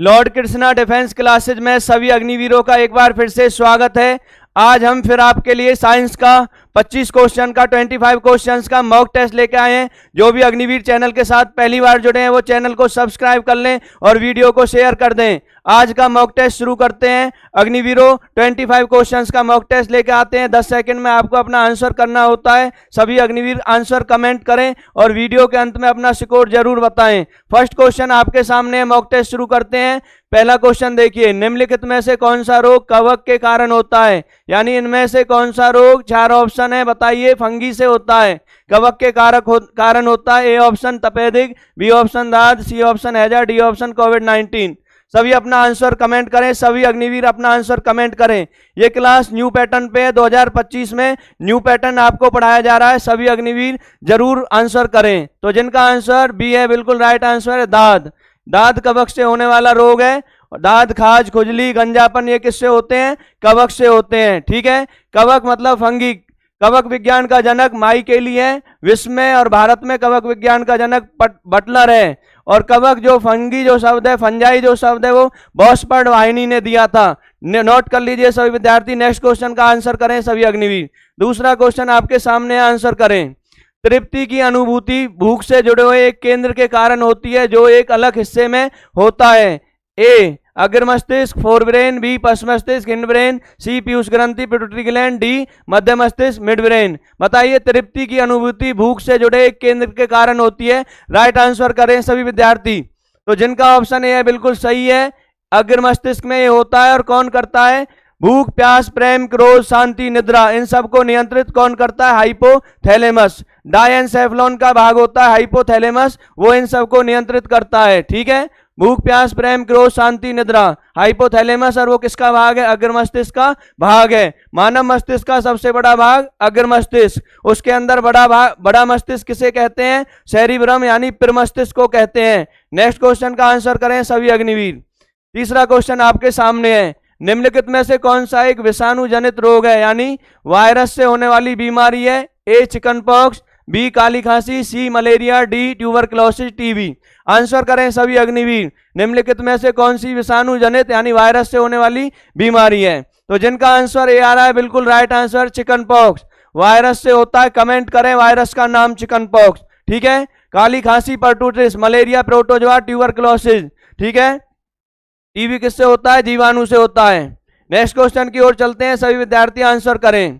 Lord Krishna defence classes में सभी अग्निवीरों का एक बार फिर से स्वागत है। आज हम फिर आपके लिए साइंस का 25 क्वेश्चन का 25 क्वेश्चंस का मॉक टेस्ट लेके आए हैं। जो भी अग्निवीर चैनल के साथ पहली बार जुड़े हैं वो चैनल को सब्सक्राइब कर लें और वीडियो को शेयर कर दें। आज का मॉक टेस्ट शुरू करते हैं। अग्निवीरों 25 क्वेश्चंस का मॉक टेस्ट लेके आते हैं। 10 सेकंड में आपको अपना आंसर करना होता है। सभी अग्निवीर आंसर कमेंट करें और वीडियो के अंत में अपना स्कोर जरूर बताएं। फर्स्ट क्वेश्चन आपके सामने, मॉक टेस्ट शुरू करते हैं। पहला क्वेश्चन देखिए, निम्नलिखित में से कौन सा रोग कवक के कारण होता है? यानी इनमें से कौन सा रोग, 4 ऑप्शन है, बताइए। फंगी से होता है, कवक के कारण होता है। ए ऑप्शन तपेदिक, बी ऑप्शन दाद, सी ऑप्शन हैजा, डी ऑप्शन कोविड-19। सभी अपना आंसर कमेंट करें। सभी अग्निवीर अपना आंसर कमेंट करें। ये क्लास न्यू पैटर्न पे है। 2025 में न्यू पैटर्न आपको पढ़ाया जा रहा है। सभी अग्निवीर जरूर आंसर करें। तो जिनका आंसर बी है, बिल्कुल राइट आंसर है। दाद, दाद कवक से होने वाला रोग है। दाद, खाज, खुजली, गंजापन ये किससे होते हैं? कवक से होते हैं। ठीक है, कवक मतलब फंगी। कवक विज्ञान का जनक माइकेली है। विश्व में और भारत में कवक विज्ञान का जनक बटलर है। और कवक जो फंगी जो शब्द है, फंजाई जो शब्द है, वो बॉसपर्ड वाहिनी ने दिया था। नोट कर लीजिए सभी विद्यार्थी। नेक्स्ट क्वेश्चन का आंसर करें सभी अग्निवीर। दूसरा क्वेश्चन आपके सामने, आंसर करें। तृप्ति की अनुभूति भूख से जुड़े हुए एक केंद्र के कारण होती है जो एक अलग हिस्से में होता है। ए अग्र मस्तिष्क, फोरब्रेन, बी पश्च मस्तिष्क, हिंड ब्रेन, सी पीयूष ग्रंथि, पिट्यूटरी ग्लैंड, डी मध्य मस्तिष्क, मिड ब्रेन। बताइए, तृप्ति की अनुभूति भूख से जुड़े एक केंद्र के कारण होती है। राइट आंसर करें सभी विद्यार्थी। तो जिनका ऑप्शन ए है बिल्कुल सही है, अग्र मस्तिष्क में ये होता है। और कौन करता है? भूख, प्यास, प्रेम, क्रोध, शांति, निद्रा, इन सबको नियंत्रित कौन करता है? हाइपोथैलेमस। डायनसेफ्लॉन का भाग होता है हाइपोथैलेमस, वो इन सबको नियंत्रित करता है। ठीक है, भूख, प्यास, प्रेम, क्रोध, शांति, निद्रा, हाइपोथैलेमस। और वो किसका भाग है? अग्र मस्तिष्क का भाग है। मानव मस्तिष्क का सबसे बड़ा भाग अग्र मस्तिष्क। उसके अंदर बड़ा मस्तिष्क किसे कहते हैं? सेरिब्रम यानी प्रमस्तिष्क को कहते हैं। नेक्स्ट क्वेश्चन का आंसर करें सभी अग्निवीर। तीसरा क्वेश्चन आपके सामने है, निम्नलिखित में से कौन सा एक विषाणु जनित रोग है? यानी वायरस से होने वाली बीमारी है। ए चिकन पॉक्स, बी काली खांसी, C malaria, D tuberculosis, TB. Answer करें सभी अग्निवीर। निम्नलिखित में से कौन सी विषाणु जनित यानी वायरस से होने वाली बीमारी है? तो जिनका आंसर ए आ रहा है, बिल्कुल right answer, chicken pox. Virus से होता है। कमेंट करें वायरस का नाम, चिकन पॉक्स। ठीक है, काली खांसी पर्टुसिस, मलेरिया प्रोटोजोआ, ट्यूबरक्लोसिस। ठीक है, टीबी किससे होता है? जीवाणु से होता है। नेक्स्ट क्वेश्चन की ओर चलते हैं। सभी विद्यार्थी आंसर करें।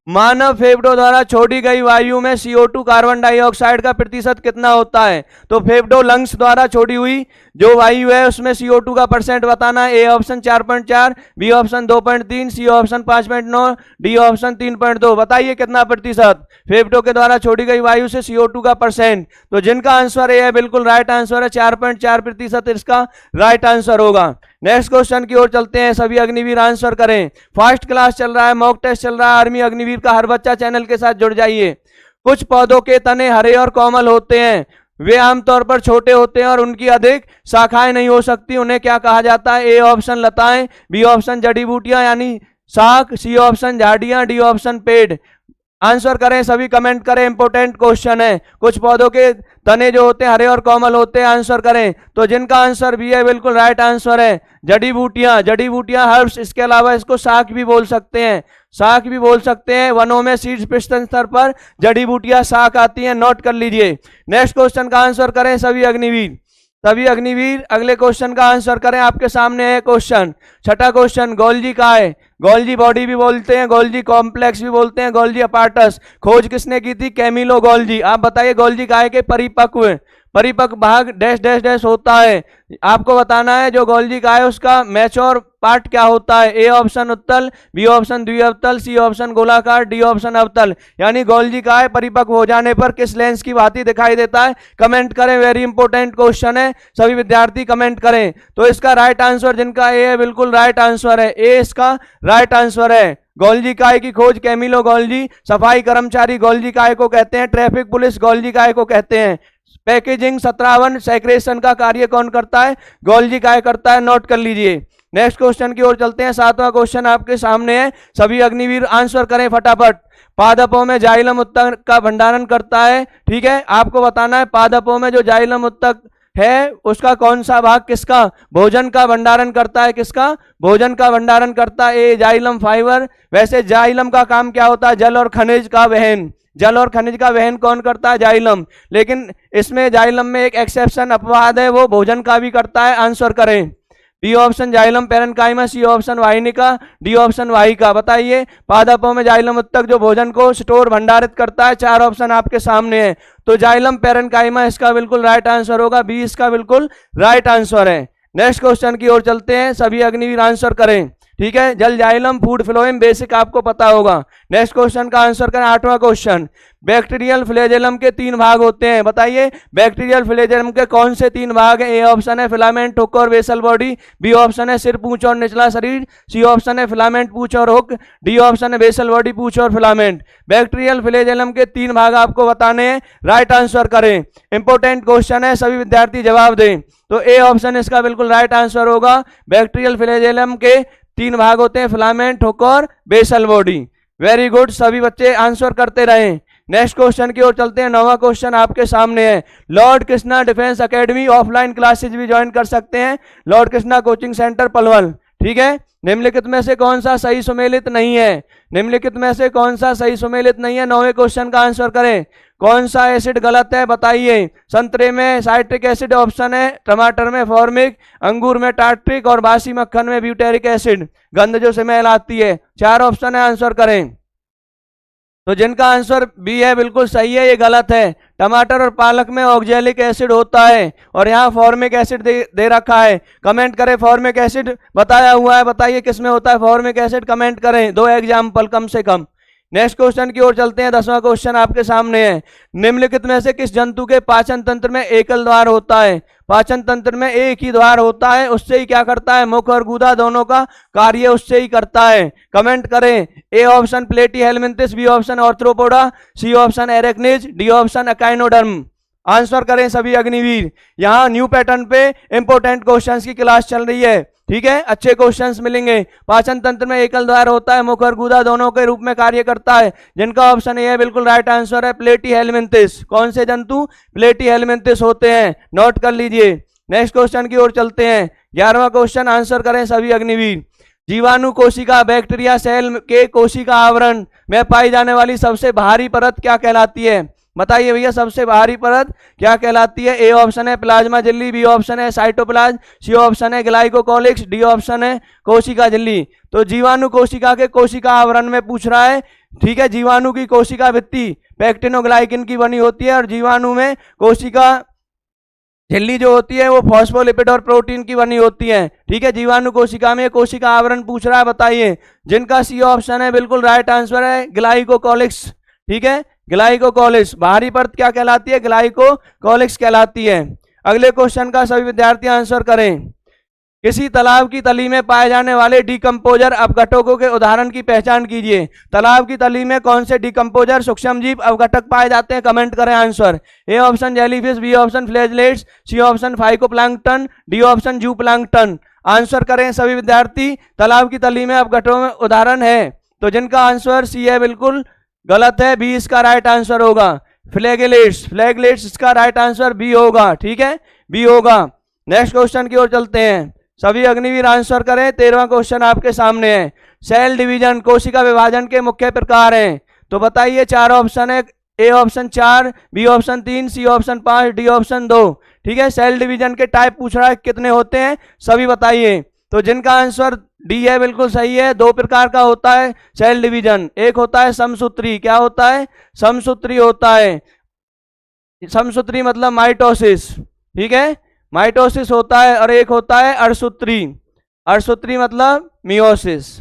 मानव फेफड़ों द्वारा छोड़ी गई वायु में CO2 कार्बन डाइऑक्साइड का प्रतिशत कितना होता है? तो फेफड़ों लंग्स द्वारा छोड़ी हुई जो वायु है उसमें CO2 का परसेंट बताना है। A option 4.4, B option 2.3, C option 5.9, D option 3.2। बताइए कितना प्रतिशत फेफड़ों के द्वारा छोड़ी गई वायु से CO2 का परसेंट? तो जिनका आंसर ए है, बिल्कुल राइट आंसर है, 4.4% इसका राइट आंसर होगा। नेक्स्ट क्वेश्चन की ओर चलते हैं। सभी अग्निवीर आंसर करें। फर्स्ट क्लास चल रहा है, मॉक टेस्ट चल रहा है। आर्मी अग्निवीर का हर बच्चा चैनल के साथ जुड़ जाइए। कुछ पौधों के तने हरे और कोमल होते हैं। वे आमतौर पर छोटे होते हैं और उनकी अधिक शाखाएं नहीं हो सकती। उन्हें क्या कहा जाता है? ए ऑप्शन लताएं, बी ऑप्शन जड़ी बूटियां यानी शाख, सी ऑप्शन झाड़ियां, डी ऑप्शन पेड़। आंसर करें सभी, कमेंट करें, इंपोर्टेंट क्वेश्चन है। कुछ पौधों के तने जो होते हैं हरे और कोमल होते हैं। आंसर करें। तो जिनका आंसर बी है, बिल्कुल राइट आंसर है, जड़ी बूटियां। जड़ी बूटियां हर्ब्स, इसके अलावा इसको शाख भी बोल सकते हैं। शाख भी बोल सकते हैं। वनों में सीड्स पिस्टन स्तर पर जड़ी बूटियां शाख आती हैं। नोट कर लीजिए। नेक्स्ट क्वेश्चन का आंसर करें सभी अग्निवीर। सभी अग्निवीर अगले क्वेश्चन का आंसर करें। आपके सामने है क्वेश्चन, छठा क्वेश्चन, गोल्जी का है। गोल्जी बॉडी भी बोलते हैं, गोल्जी कॉम्प्लेक्स भी बोलते हैं, गोल्जी अपार्टस। खोज किसने की थी? Camillo Golgi. आप बताइए, गोल्जी काय के परिपक्व भाग डैश डैश डैश होता है। आपको बताना है जो गोल्जी का है उसका मैच्योर पार्ट क्या होता है। ए ऑप्शन उत्तल, बी ऑप्शन द्विअवतल, सी ऑप्शन गोलाकार, डी ऑप्शन अवतल। यानी गोल्जी का है परिपक्व हो जाने पर किस लेंस की भांति दिखाई देता है? कमेंट करें, वेरी इंपॉर्टेंट क्वेश्चन है, सभी विद्यार्थी कमेंट करें। तो इसका राइट आंसर जिनका ए है, बिल्कुल राइट आंसर है, ए इसका राइट आंसर है। गोल्जी काय की खोज कैमिलो गोल्जी। सफाई कर्मचारी गोल्जी काय को कहते हैं। ट्रैफिक पुलिस गोल्जी काय को कहते हैं। पैकेजिंग, सत्रावन, सेक्रेशन का कार्य कौन करता है? गोल्जी काय करता है। नोट कर लीजिए। नेक्स्ट क्वेश्चन की ओर चलते हैं। सातवां क्वेश्चन आपके सामने है। सभी अग्निवीर आंसर करें फटाफट। पादपों में जाइलम उत्तक का भंडारण करता है। ठीक है, आपको बताना है पादपों में जो जाइलम उत्तक है उसका कौन सा भाग किसका भोजन का भंडारण करता है, किसका भोजन का भंडारण करता है? ए जाइलम फाइबर। वैसे जाइलम का काम क्या होता है? जल और खनिज का वहन। जल और खनिज का वहन कौन करता है? जाइलम। लेकिन इसमें जाइलम में एक एक्सेप्शन अपवाद है, वो भोजन का भी करता है। आंसर करें। B option xylem parenchyma, C option वाहिनिका, डी ऑप्शन वाहिका। बताइए पादपों में जाइलम उत्तक जो भोजन को स्टोर भंडारित करता है। चार ऑप्शन आपके सामने है, तो जाइलम पैरेन्काइमा इसका बिल्कुल राइट आंसर होगा, बी इसका बिल्कुल राइट आंसर है। नेक्स्ट क्वेश्चन की ओर चलते हैं, सभी अग्निवीर आंसर करें। ठीक है, जल जाइलम फूड फ्लोएम बेसिक आपको पता होगा। नेक्स्ट क्वेश्चन का आंसर करें, आठवां क्वेश्चन। बैक्टीरियल फ्लैजेलम के 3 भाग होते हैं। बताइए बैक्टीरियल फ्लैजेलम के कौन से 3 भाग हैं? ए ऑप्शन है फिलामेंट, हुक और बेसल बॉडी, बी ऑप्शन है सिर, पूंछ और निचला शरीर, सी ऑप्शन है फिलामेंट, पूंछ और हुक, डी ऑप्शन है बेसल बॉडी, पूंछ और फिलामेंट। बैक्टीरियल फ्लैजेलम के 3 भाग आपको बताने हैं, राइट आंसर करें। इंपॉर्टेंट क्वेश्चन है, सभी विद्यार्थी जवाब दें। तो ए ऑप्शन इसका बिल्कुल राइट आंसर होगा। बैक्टीरियल फ्लैजेलम के 3 भाग होते हैं, फिलामेंट, हुक और बेसल बॉडी। वेरी गुड, सभी बच्चे आंसर करते रहें। नेक्स्ट क्वेश्चन की ओर चलते हैं, 9वां क्वेश्चन आपके सामने है। Lord Krishna defence academy offline classes भी ज्वाइन कर सकते हैं, Lord Krishna coaching centre Palwal. ठीक है, निम्नलिखित में से कौन सा सही सुमेलित नहीं है? निम्नलिखित में से कौन सा सही सुमेलित नहीं है? 9वें क्वेश्चन का आंसर करें। कौन सा एसिड गलत है? बताइए। संतरे में साइट्रिक एसिड ऑप्शन है, टमाटर में फॉर्मिक, अंगूर में टार्ट्रिक और बासी मक्खन में ब्यूटेरिक एसिड, गंध जो स्मेल आती है। 4 ऑप्शन है, आंसर करें। तो जिनका आंसर बी है बिल्कुल सही है, ये गलत है। टमाटर और पालक में ऑक्जेलिक एसिड होता है और यहाँ फॉर्मिक एसिड दे रखा है। कमेंट करें, फॉर्मिक एसिड बताया हुआ है, बताइए किस में होता है फॉर्मिक एसिड, कमेंट करें 2 एग्जाम्पल कम से कम। नेक्स्ट क्वेश्चन की ओर चलते हैं, 10वां क्वेश्चन आपके सामने है। निम्नलिखित में से किस जंतु के पाचन तंत्र में एकल द्वार होता है? पाचन तंत्र में एक ही द्वार होता है, उससे ही क्या करता है? मुख और गुदा दोनों का कार्य उससे ही करता है। कमेंट करें। A option platyhelminthes, B option arthropoda, C option arachnids, D option echinoderm. Answer करें सभी अग्निवीर। यहाँ न्यू पैटर्न पे इंपोर्टेंट क्वेश्चंस की क्लास चल रही है। ठीक है, अच्छे क्वेश्चंस मिलेंगे। पाचन तंत्र में एकल द्वार होता है, मुख और गुदा दोनों के रूप में कार्य करता है। जिनका ऑप्शन ए है बिल्कुल राइट आंसर है, प्लेटीहेलमिन्थिस। कौन से जंतु? प्लेटीहेलमिन्थिस होते हैं, नोट कर लीजिए। नेक्स्ट क्वेश्चन की ओर चलते हैं, 11वां क्वेश्चन आंसर करें सभी अग्निवीर। जीवाणु कोशिका बैक्टीरिया सेल के कोशिका आवरण में पाई जाने वाली सबसे भारी परत क्या कहलाती है? बताइए भैया, सबसे बाहरी परत क्या कहलाती है? ए ऑप्शन है प्लाज्मा झिल्ली, बी ऑप्शन है साइटोप्लाज्म, सी ऑप्शन है ग्लाइकोकोलिक्स, डी ऑप्शन है कोशिका झिल्ली। तो जीवाणु कोशिका के कोशिका आवरण में पूछ रहा है। ठीक है, जीवाणु की कोशिका भित्ति पेक्टिनोग्लाइकिन की बनी होती है और जीवाणु में कोशिका झिल्ली जो होती है वो फॉस्फोलिपिड और प्रोटीन की बनी होती है। ठीक है, जीवाणु कोशिका में कोशिका आवरण पूछ रहा है, बताइए। जिनका सी ऑप्शन है बिल्कुल राइट आंसर है, ग्लाइकोकोलिक्स। ठीक है, ग्लाइकोकोलिक्स बाहरी परत क्या कहलाती है? ग्लाइकोकोलिक्स कहलाती है। अगले क्वेश्चन का सभी विद्यार्थी आंसर करें। किसी तालाब की तली में पाए जाने वाले डिकम्पोजर अपघटकों के उदाहरण की पहचान कीजिए। तालाब की तली में कौन से डिकम्पोजर सूक्ष्मजीव अपघटक पाए जाते हैं? कमेंट करें answer. A option jellyfish, B option flagellates, C option phytoplankton, D option zooplankton. Answer करें सभी विद्यार्थी। तालाब की तली में अपघटकों में उदाहरण है, तो जिनका आंसर सी है बिल्कुल गलत है, बी इसका राइट आंसर होगा। फ्लैगेलेट्स, फ्लैगेलेट्स इसका राइट आंसर बी होगा। ठीक है, बी होगा। नेक्स्ट क्वेश्चन की ओर चलते हैं, सभी अग्निवीर आंसर करें। 13वां क्वेश्चन आपके सामने है। सेल डिवीजन कोशिका विभाजन के मुख्य प्रकार हैं, तो बताइए। 4 ऑप्शन है, A option 4, B option 3, C option 5, D option 2। ठीक है, सेल डिवीजन के टाइप पूछ रहा है, कितने होते हैं सभी बताइए। तो जिनका आंसर डी है बिल्कुल सही है। 2 प्रकार का होता है सेल डिवीजन, एक होता है समसूत्री। क्या होता है? समसूत्री होता है। समसूत्री मतलब माइटोसिस। ठीक है, माइटोसिस होता है। और एक होता है अर्धसूत्री। अर्धसूत्री मतलब मियोसिस।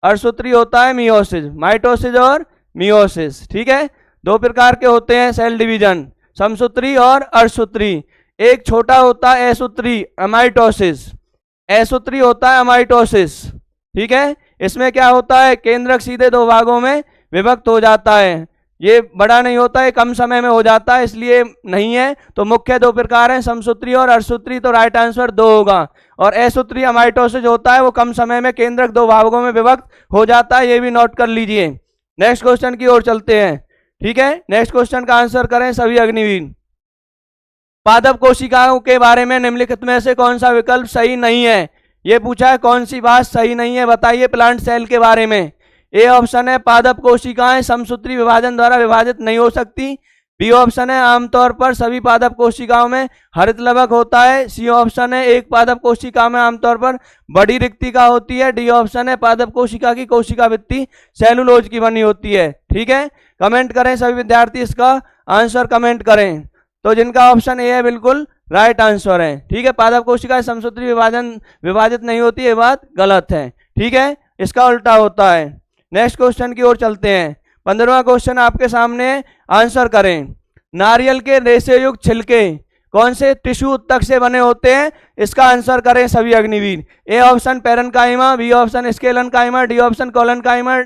अर्धसूत्री होता है मियोसिस, माइटोसिस और मियोसिस। ठीक है, 2 प्रकार के होते हैं सेल डिवीजन, समसूत्री और अर्धसूत्री। एक छोटा होता है असूत्री, अमाइटोसिस। असूत्री होता है अमाइटोसिस। ठीक है, इसमें क्या होता है? केंद्रक सीधे 2 भागों में विभक्त हो जाता है। ये बड़ा नहीं होता है, कम समय में हो जाता है, इसलिए नहीं है। तो मुख्य 2 प्रकार हैं, समसूत्री और अर्धसूत्री, तो राइट आंसर 2 होगा। और असूत्री अमाइटोसिस होता है, वो कम समय में केंद्रक 2 भागों में विभक्त हो जाता है, ये भी नोट कर लीजिए। नेक्स्ट क्वेश्चन की ओर चलते हैं। ठीक है, नेक्स्ट क्वेश्चन का आंसर करें सभी अग्निवीर। पादप कोशिकाओं के बारे में निम्नलिखित में से कौन सा विकल्प सही नहीं है। ये पूछा है कौन सी बात सही नहीं है, बताइए प्लांट सेल के बारे में। ए ऑप्शन है पादप कोशिकाएं समसूत्री विभाजन द्वारा विभाजित नहीं हो सकती। बी ऑप्शन है आमतौर पर सभी पादप कोशिकाओं में हरित लवक होता है। सी ऑप्शन है एक पादप कोशिका में आमतौर पर बड़ी रिक्तिका होती है। डी ऑप्शन है पादप कोशिका की कोशिका भित्ति सेलुलोज की बनी होती है। ठीक है, कमेंट करें सभी विद्यार्थी, इसका आंसर कमेंट करें। तो जिनका ऑप्शन ए है बिल्कुल राइट आंसर है। ठीक है, पादप कोशिका समसूत्री विभाजित नहीं होती, ये बात गलत है। ठीक है, इसका उल्टा होता है। नेक्स्ट क्वेश्चन की ओर चलते हैं। 15वां क्वेश्चन आपके सामने, आंसर करें। नारियल के रेशे युक्त छिलके कौन से टिश्यू उत्तक से बने होते हैं, इसका आंसर करें सभी Agniveer. A option parenchyma, B option sclerenchyma, D option collenchyma,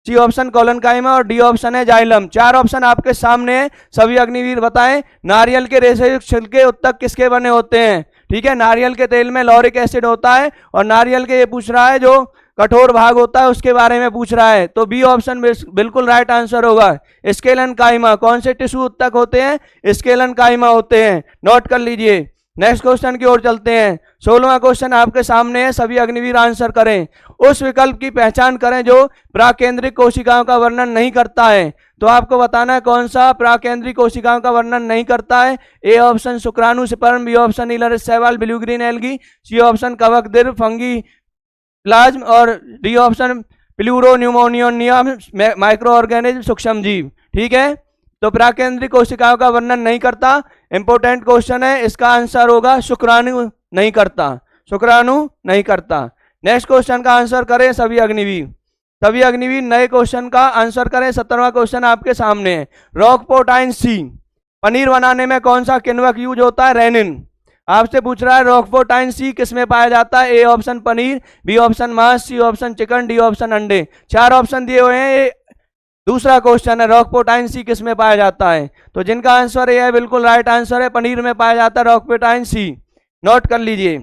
C option collenchyma और डी ऑप्शन है जाइलम। 4 ऑप्शन आपके सामने है, सभी अग्निवीर बताएं नारियल के रेशे युक्त छिलके उत्तक किसके बने होते हैं। ठीक है, नारियल के तेल में लॉरिक एसिड होता है और नारियल के ये पूछ रहा है जो कठोर भाग होता है उसके बारे में पूछ रहा है। तो बी ऑप्शन बिल्कुल राइट आंसर होगा। स्केलेन्काइमा, कौन से टिश्यू उत्तक होते हैं, स्केलेन्काइमा होते हैं, नोट कर लीजिए। नेक्स्ट क्वेश्चन की ओर चलते हैं। 16वां क्वेश्चन आपके सामने है, सभी अग्निवीर आंसर करें। उस विकल्प की पहचान करें जो प्राकेंद्रिक कोशिकाओं का वर्णन नहीं करता है। तो आपको बताना है कौन सा प्राकेंद्रिक कोशिकाओं का वर्णन नहीं करता है। ए ऑप्शन शुक्राणु स्पर्म, बी ऑप्शन नीलरस शैवाल blue green algae, C option कवक दीर्घ फंगी प्लाज्म और D option pleuropneumonia micro organism सूक्ष्म जीव। ठीक है, तो प्राकेंद्रिक कोशिकाओं का वर्णन नहीं करता, इंपोर्टेंट क्वेश्चन है, इसका आंसर होगा शुक्राणु नहीं करता, शुक्राणु नहीं करता। नेक्स्ट क्वेश्चन का आंसर करें सभी अग्निवीर। सभी अग्निवीर नए क्वेश्चन का आंसर करें। 17वां क्वेश्चन आपके सामने है। रॉकपोर्टाइन सी, पनीर बनाने में कौन सा किण्वक यूज होता है, रेनिन। आपसे पूछ रहा है रॉकपोर्टाइन सी किस में पाया जाता है। A option paneer, B option मांस, C option chicken, D option अंडे। 4 ऑप्शन दिए हुए हैं, ये दूसरा क्वेश्चन है रॉकपोर्टाइन सी किस में पाया जाता है। तो जिनका आंसर ए है बिल्कुल राइट आंसर है, पनीर में पाया जाता है रॉकपोर्टाइन सी, नोट कर लीजिए।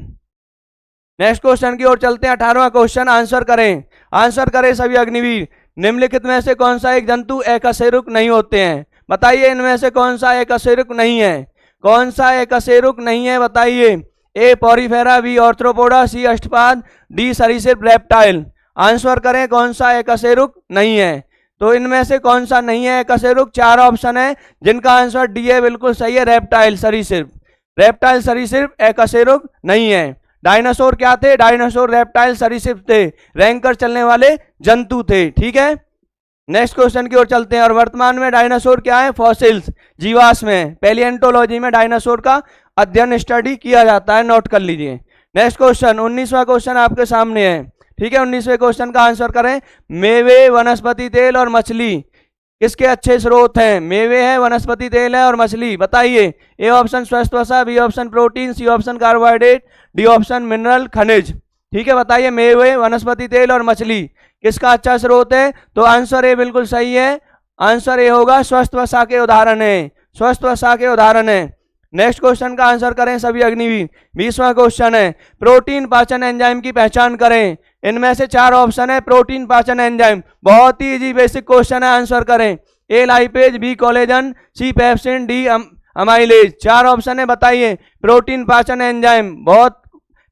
नेक्स्ट क्वेश्चन की ओर चलते हैं। 18वां क्वेश्चन, आंसर करें। आंसर करें सभी अग्निवीर। निम्नलिखित में से कौन सा एक जंतु एकशेरुक नहीं होते हैं, बताइए इनमें से कौन सा एकशेरुक नहीं है। कौन सा एकशेरुक नहीं है बताइए। ए पॉरीफेरा, बी ऑर्थ्रोपोडा, सी अष्टपाद, डी सरीसृप रेप्टाइल। आंसर करें कौन सा एकशेरुक नहीं है। तो इनमें से कौन सा नहीं है एकशेरुक। 4 ऑप्शन है, जिनका आंसर डी है बिल्कुल सही है, रेप्टाइल सरीसृप। रेप्टाइल सरीसृप एकशेरुक नहीं है। डायनासोर क्या थे, डायनासोर रेप्टाइल सरीसृप थे, रेंग कर चलने वाले जंतु थे। ठीक है, नेक्स्ट क्वेश्चन की ओर चलते हैं। और वर्तमान में डायनासोर क्या है, फॉसिल्स, जीवाश्म में। पैलियोंटोलॉजी में डायनासोर का अध्ययन स्टडी किया जाता है, नोट कर लीजिए। नेक्स्ट क्वेश्चन 19वां क्वेश्चन आपके सामने है। ठीक है, 19वें क्वेश्चन का आंसर करें। मेवे, वनस्पति तेल और मछली किसके अच्छे स्रोत हैं। मेवे है, वनस्पति तेल है और मछली, बताइए। ए ऑप्शन स्वस्थ वसा, B option protein, C option carbohydrate, D option mineral खनिज। ठीक है, बताइए मेवे, वनस्पति तेल और मछली किसका अच्छा स्रोत है। तो आंसर ए बिल्कुल सही है, आंसर ए होगा, स्वस्थ वसा के उदाहरण है, स्वस्थ वसा के उदाहरण है। नेक्स्ट क्वेश्चन का आंसर करें सभी अग्निवीर। 20वां क्वेश्चन है। प्रोटीन पाचन एंजाइम की पहचान करें। इनमें से 4 ऑप्शन है प्रोटीन पाचन एंजाइम, बहुत ही इजी बेसिक क्वेश्चन है, आंसर करें। ए लाइपेज, बी कोलेजन, सी पेप्सिन, डी अमाइलेज। 4 ऑप्शन है, बताइए प्रोटीन पाचन एंजाइम, बहुत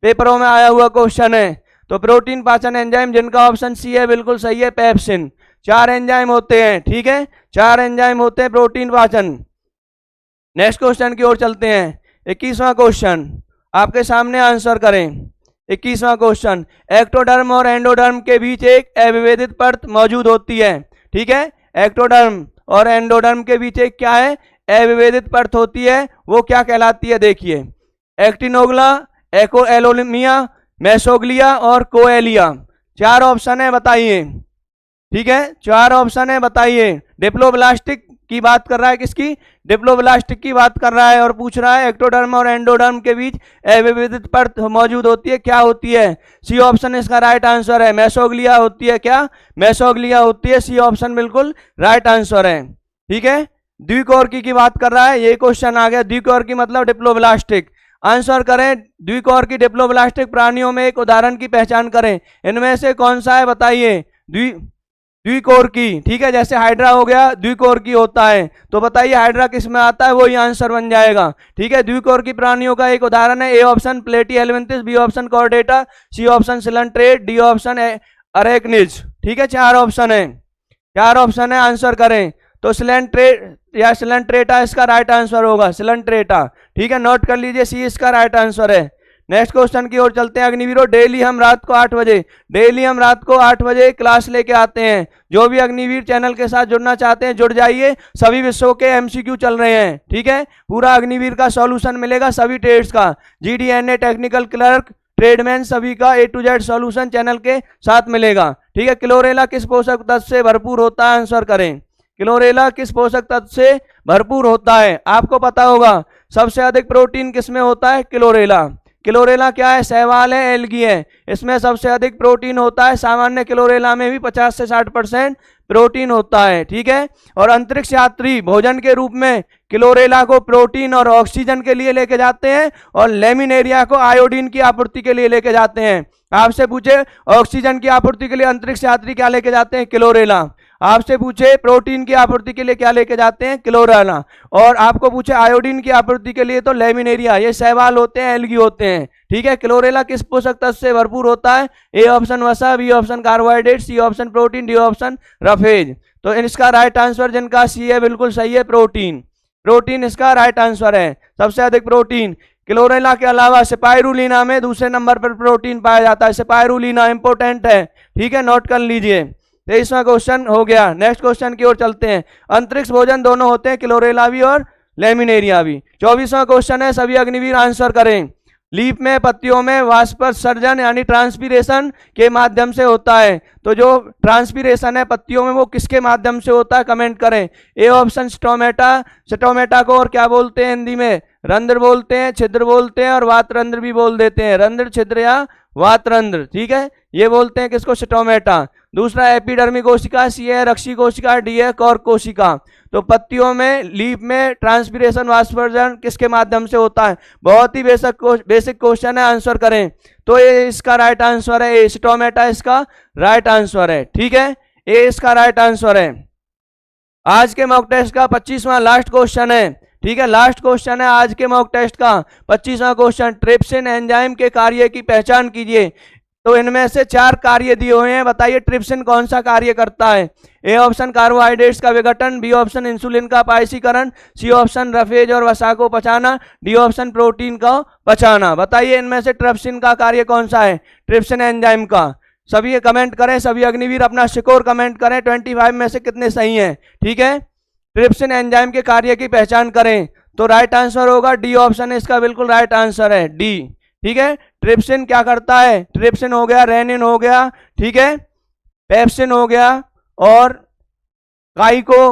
पेपरों में आया हुआ क्वेश्चन है। तो प्रोटीन पाचन एंजाइम, जिनका ऑप्शन सी है बिल्कुल सही है, पेप्सिन। 4 एंजाइम होते हैं। ठीक है, 4 एंजाइम होते हैं प्रोटीन पाचन। नेक्स्ट क्वेश्चन की ओर चलते हैं। 21वां क्वेश्चन आपके सामने, आंसर करें। 21वां क्वेश्चन, एक्टोडर्म और एंडोडर्म के बीच एक अविभेदित परत मौजूद होती है। ठीक है, एक्टोडर्म और एंडोडर्म के बीच एक क्या है, अविभेदित परत होती है, वो क्या कहलाती है देखिए। एक्टिनोग्ला, एकोएलोमिया, मेसोग्लिया और कोएलिया। 4 ऑप्शन है, बताइए। ठीक है, 4 ऑप्शन है, बताइए। डिप्लोब्लास्टिक की बात कर रहा है, किसकी, डिप्लोब्लास्टिक की बात कर रहा है और पूछ रहा है एक्टोडर्म और एंडोडर्म के बीच अविभेदित परत मौजूद होती है, क्या होती है। सी ऑप्शन इसका राइट आंसर है, मेसोग्लिया होती है। क्या, मेसोग्लिया होती है, सी ऑप्शन बिल्कुल राइट आंसर है। ठीक है, द्विकोरकी की बात कर रहा है, ये क्वेश्चन आ गया। द्विकोरकी मतलब डिप्लोब्लास्टिक, आंसर करें। द्विकोरकी डिप्लोब्लास्टिक प्राणियों में एक उदाहरण की पहचान करें। इनमें से कौन सा है, बताइए। द्विकोरकी, ठीक है, जैसे हाइड्रा हो गया द्विकोरकी होता है। तो बताइए हाइड्रा किस में आता है, वही आंसर बन जाएगा। ठीक है, द्विकोरकी प्राणियों का एक उदाहरण है A option platyhelminthes, B option chordata, C option coelenterate, D option arachnids. ठीक है, 4 ऑप्शन है, 4 ऑप्शन है, आंसर करें। तो सिलेंट्रेट या सिलेंट्रेटा इसका राइट आंसर होगा, सिलेंट्रेटा। ठीक है, नोट कर लीजिए, सी इसका राइट आंसर है। नेक्स्ट क्वेश्चन की ओर चलते हैं अग्निवीरों। डेली हम रात को 8 बजे क्लास लेके आते हैं। जो भी अग्निवीर चैनल के साथ जुड़ना चाहते हैं जुड़ जाइए, सभी विषयों के एमसीक्यू चल रहे हैं। ठीक है, पूरा अग्निवीर का सॉल्यूशन मिलेगा, सभी ट्रेड्स का, जीडीएनए, टेक्निकल क्लर्क, ट्रेडमैन, सभी का A to Z solution channel के साथ मिलेगा। ठीक है, क्लोरेला किस पोषक तत्व से भरपूर होता है, आंसर करें। क्लोरेला किस पोषक तत्व से भरपूर होता है, आपको पता होगा। सबसे अधिक प्रोटीन किसमें होता है, क्लोरेला। क्लोरेला क्या है, शैवाल है, एल्गी है, इसमें सबसे अधिक प्रोटीन होता है। सामान्य क्लोरेला में भी 50 से 60% प्रोटीन होता है। ठीक है, और अंतरिक्ष यात्री भोजन के रूप में क्लोरेला को प्रोटीन और ऑक्सीजन के लिए लेके जाते हैं, और लेमिनेरिया को आयोडीन की आपूर्ति के लिए लेके जाते हैं। आपसे पूछे ऑक्सीजन की आपूर्ति के लिए अंतरिक्ष यात्री क्या लेके जाते हैं, क्लोरेला। आपसे पूछे प्रोटीन की आपूर्ति के लिए क्या लेके जाते हैं, क्लोरेला। और आपको पूछे आयोडीन की आपूर्ति के लिए तो लेमिनेरिया, ये शैवाल होते हैं, एल्गी होते हैं। ठीक है, क्लोरेला किस पोषक तत्व से भरपूर होता है, ए ऑप्शन वसा, B option carbohydrate, C option protein, D option roughage. तो इसका राइट आंसर जिनका सी है बिल्कुल सही है, प्रोटीन। प्रोटीन इसका राइट आंसर है, सबसे अधिक प्रोटीन। क्लोरेला के अलावा स्पाइरुलिना में दूसरे नंबर पर प्रोटीन पाया जाता है, स्पाइरुलिना इंपोर्टेंट है। ठीक है, नोट कर लीजिए। 23वां क्वेश्चन हो गया। नेक्स्ट क्वेश्चन की ओर चलते हैं। अंतरिक्ष भोजन दोनों होते हैं, क्लोरेला भी और लेमिनेरिया भी। 24वां क्वेश्चन है, सभी अग्निवीर आंसर करें। लीफ में पत्तियों में वाष्पोत्सर्जन यानी ट्रांसपीरेशन के माध्यम से होता है। तो जो ट्रांसपीरेशन है पत्तियों में वो किसके माध्यम से होता है, कमेंट करें। ए ऑप्शन स्टोमेटा, स्टोमेटा को और क्या बोलते हैं हिंदी में, रंध्र बोलते हैं, छिद्र बोलते हैं, और वातरंध्र भी बोल देते हैं, रंध्र, छिद्र या वातरंध्र। ठीक है, ये बोलते हैं किसको, स्टोमेटा। दूसरा एपिडर्मिक कोशिका, सी है रक्षी कोशिका, डी है कॉर्क कोशिका। तो पत्तियों में, लीफ में ट्रांसपीरेशन वाष्पोत्सर्जन किसके माध्यम से होता है, बहुत ही बेसिक क्वेश्चन है, आंसर करें। तो ये इसका राइट आंसर है, ए स्टोमेटा इसका राइट आंसर है। ठीक है, ए इसका राइट आंसर है। आज के मॉक टेस्ट का 25वां लास्ट क्वेश्चन है। ठीक है, लास्ट क्वेश्चन है आज के मॉक टेस्ट का 25वां क्वेश्चन। ट्रिप्सिन एंजाइम के कार्य की पहचान कीजिए। तो इनमें से 4 कार्य दिए हुए हैं, बताइए ट्रिप्सिन कौन सा कार्य करता है। ए ऑप्शन कार्बोहाइड्रेट्स का विघटन, बी ऑप्शन इंसुलिन का पाइसीकरण, सी ऑप्शन रफेज और वसा को पचाना, डी ऑप्शन प्रोटीन को पचाना। बताइए इनमें से ट्रिप्सिन का कार्य कौन सा है, ट्रिप्सिन एंजाइम का। सभी कमेंट करें, सभी अग्निवीर अपना स्कोर कमेंट करें, 25 में से कितने सही हैं। ठीक है, ट्रिप्सिन एंजाइम के कार्य की पहचान करें। तो राइट आंसर होगा डी ऑप्शन, इसका बिल्कुल राइट आंसर है, डी। ठीक है, ट्रिप्सिन क्या करता है, ट्रिप्सिन हो गया, रेनिन हो गया, ठीक है, पेप्सिन हो गया, और काइको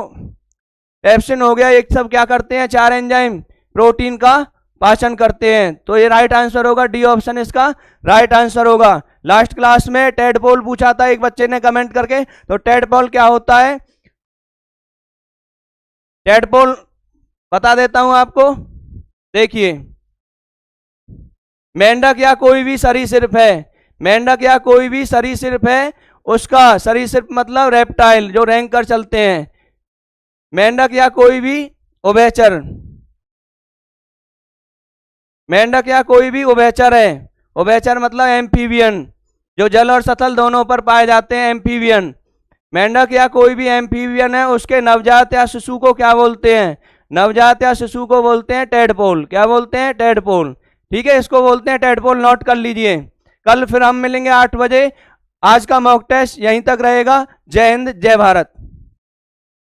पेप्सिन हो गया। एक सब क्या करते हैं, 4 एंजाइम प्रोटीन का पाचन करते हैं। तो ये राइट आंसर होगा, डी ऑप्शन इसका राइट आंसर होगा। लास्ट क्लास में टेडपोल पूछा था एक बच्चे ने कमेंट करके, तो टेडपोल क्या होता है, टेडपोल बता देता हूं आपको। देखिए, मेंढक या कोई भी सरीसृप है, मेंढक या कोई भी सरीसृप है, उसका सरीसृप मतलब रेप्टाइल जो रेंग कर चलते हैं। मेंढक या कोई भी उभयचर, मेंढक या कोई भी उभयचर है, उभयचर मतलब एम्फीबियन, जो जल और सतल दोनों पर पाए जाते हैं, एम्फीबियन। मेंढक या कोई भी एम्फीबियन है, उसके नवजात या शिशु को क्या बोलते हैं, नवजात या शिशु को बोलते हैं टेडपोल। क्या बोलते हैं, टेडपोल। ठीक है, इसको बोलते हैं टेडपोल, नोट कर लीजिए। कल फिर हम मिलेंगे 8 बजे। आज का मॉक टेस्ट यहीं तक रहेगा। जय हिंद, जय भारत।